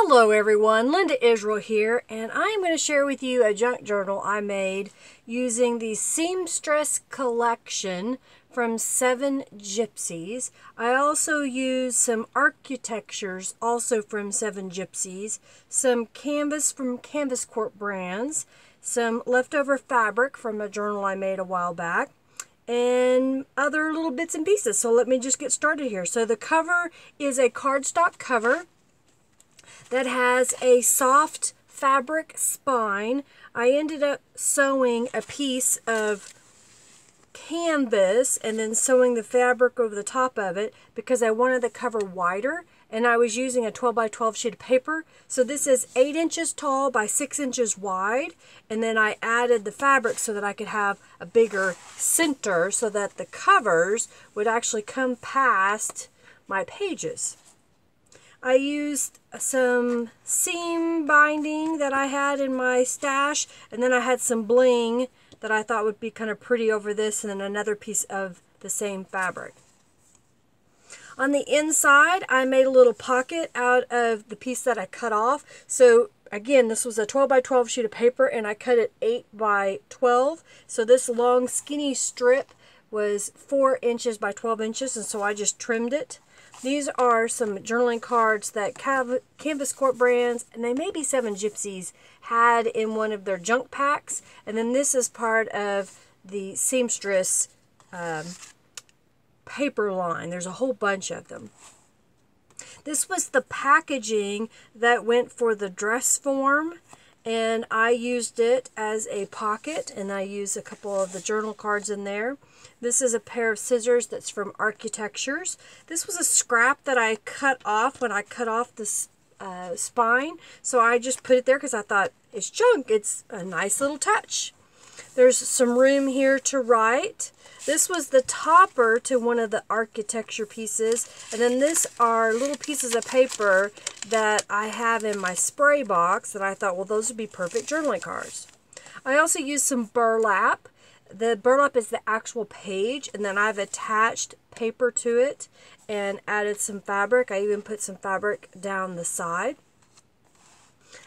Hello everyone, Linda Israel here, and I'm going to share with you a junk journal I made using the Seamstress collection from 7gypsies. I also used some architectures also from 7gypsies, some canvas from Canvas Corp Brands, some leftover fabric from a journal I made a while back, and other little bits and pieces. So let me just get started here. So the cover is a cardstock cover that has a soft fabric spine. I ended up sewing a piece of canvas and then sewing the fabric over the top of it because I wanted the cover wider, and I was using a 12 by 12 sheet of paper. So this is 8 inches tall by 6 inches wide, and then I added the fabric so that I could have a bigger center so that the covers would actually come past my pages. I used some seam binding that I had in my stash, and then I had some bling that I thought would be kind of pretty over this, and then another piece of the same fabric. On the inside, I made a little pocket out of the piece that I cut off. So again, this was a 12 by 12 sheet of paper, and I cut it 8 by 12. So this long skinny strip was 4 inches by 12 inches, and so I just trimmed it. These are some journaling cards that Canvas Corp Brands, and they may be 7gypsies, had in one of their junk packs. And then this is part of the Seamstress paper line. There's a whole bunch of them. This was the packaging that went for the dress form, and I used it as a pocket, and I used a couple of the journal cards in there. This is a pair of scissors that's from Architectures. This was a scrap that I cut off when I cut off the spine, so I just put it there because I thought it's junk. It's a nice little touch. There's some room here to write. This was the topper to one of the architecture pieces, and then this are little pieces of paper that I have in my spray box that I thought, well, those would be perfect journaling cards. I also used some burlap. The burlap is the actual page, and then I've attached paper to it and added some fabric. I even put some fabric down the side.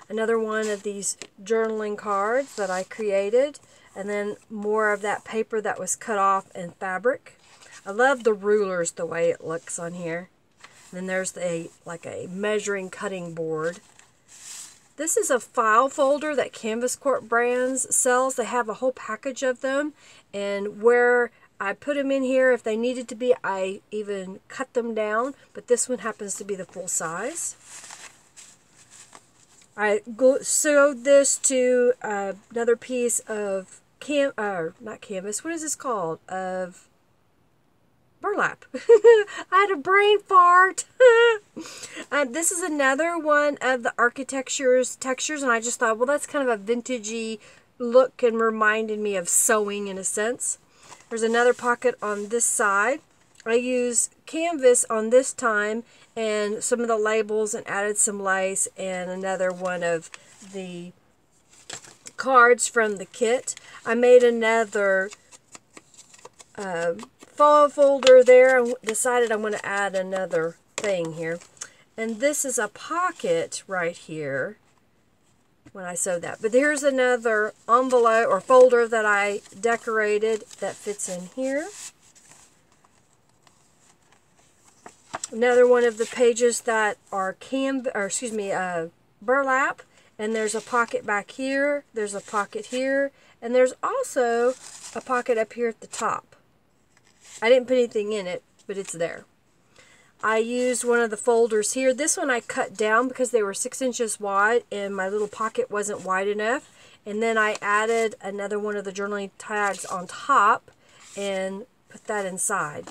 Another one of these journaling cards that I created, and then more of that paper that was cut off and fabric. I love the rulers, the way it looks on here. And then there's like a measuring cutting board. This is a file folder that Canvas Corp Brands sells. They have a whole package of them, and where I put them in here, if they needed to be, I even cut them down, but this one happens to be the full size. I sewed this to another piece of not canvas, what is this called? Of burlap. I had a brain fart. This is another one of the Architectures textures, and I just thought, well, that's kind of a vintagey look and reminded me of sewing in a sense. There's another pocket on this side. I used canvas on this time and some of the labels and added some lace and another one of the cards from the kit. I made another file folder there. I decided I want to add another thing here. And this is a pocket right here when I sewed that. But here's another envelope or folder that I decorated that fits in here. Another one of the pages that are burlap, and there's a pocket back here, there's a pocket here, and there's also a pocket up here at the top. I didn't put anything in it, but it's there. I used one of the folders here. This one I cut down because they were 6 inches wide and my little pocket wasn't wide enough. And then I added another one of the journaling tags on top and put that inside.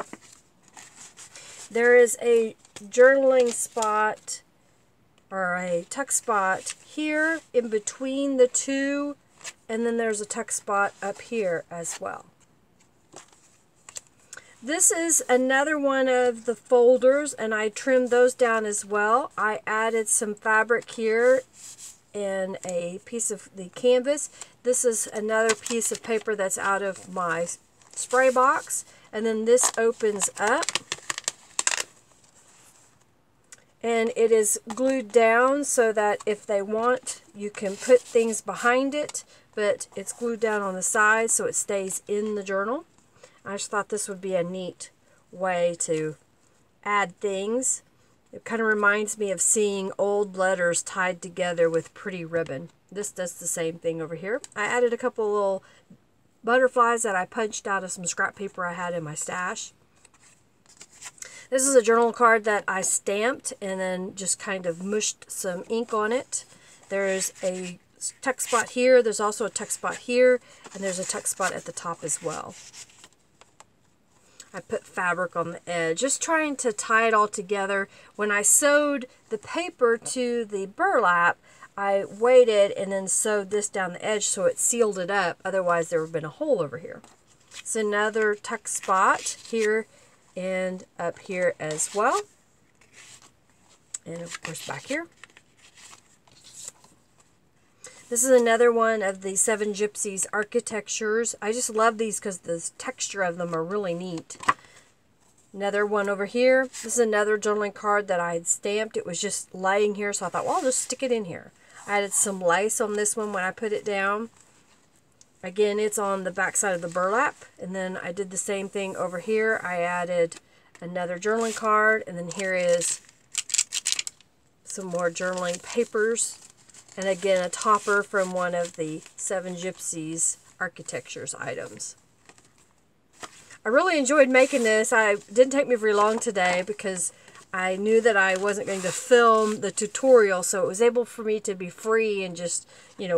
There is a journaling spot or a tuck spot here in between the two, and then there's a tuck spot up here as well. This is another one of the folders, and I trimmed those down as well. I added some fabric here and a piece of the canvas. This is another piece of paper that's out of my spray box, and then this opens up And it is glued down so that if they want, you can put things behind it, but it's glued down on the sides so it stays in the journal. I just thought this would be a neat way to add things. It kind of reminds me of seeing old letters tied together with pretty ribbon. This does the same thing over here. I added a couple little butterflies that I punched out of some scrap paper I had in my stash. This is a journal card that I stamped and then just kind of mushed some ink on it. There's a tuck spot here, there's also a tuck spot here, and there's a tuck spot at the top as well. I put fabric on the edge, just trying to tie it all together. When I sewed the paper to the burlap, I waited and then sewed this down the edge so it sealed it up. Otherwise, there would have been a hole over here. It's another tuck spot here and up here as well. And of course back here. This is another one of the 7gypsies architectures. I just love these because the texture of them are really neat. Another one over here. This is another journaling card that I had stamped. It was just laying here, so I thought, well, I'll just stick it in here. I added some lace on this one when I put it down. Again, it's on the back side of the burlap. And then I did the same thing over here. I added another journaling card. And then here is some more journaling papers. And again, a topper from one of the 7gypsies architectures items. I really enjoyed making this. It didn't take me very long today because I knew that I wasn't going to film the tutorial, so it was able for me to be free and just,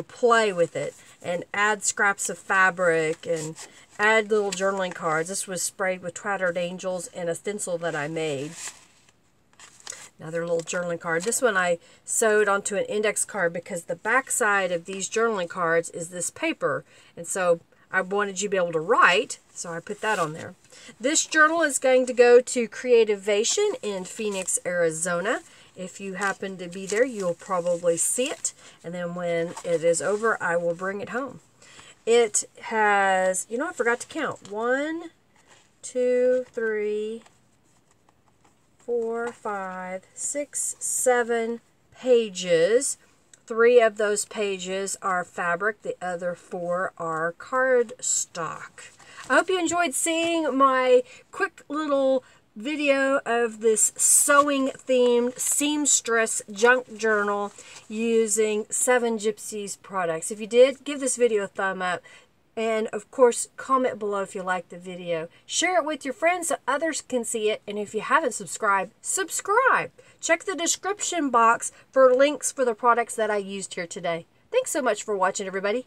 play with it and add scraps of fabric and add little journaling cards. This was sprayed with Tattered Angels and a stencil that I made. Another little journaling card. This one I sewed onto an index card because the back side of these journaling cards is this paper. And so I wanted you to be able to write, so I put that on there. This journal is going to go to Creativation in Phoenix, Arizona. If you happen to be there, you'll probably see it. And then when it is over, I will bring it home. It has, I forgot to count. 1, 2, 3, 4, 5, 6, 7 pages. 3 of those pages are fabric. The other 4 are cardstock. I hope you enjoyed seeing my quick little video of this sewing themed Seamstress Junk Journal using 7gypsies products. If you did, give this video a thumb up. And of course, comment below if you liked the video. Share it with your friends so others can see it. And if you haven't subscribed, subscribe. Check the description box for links for the products that I used here today. Thanks so much for watching, everybody.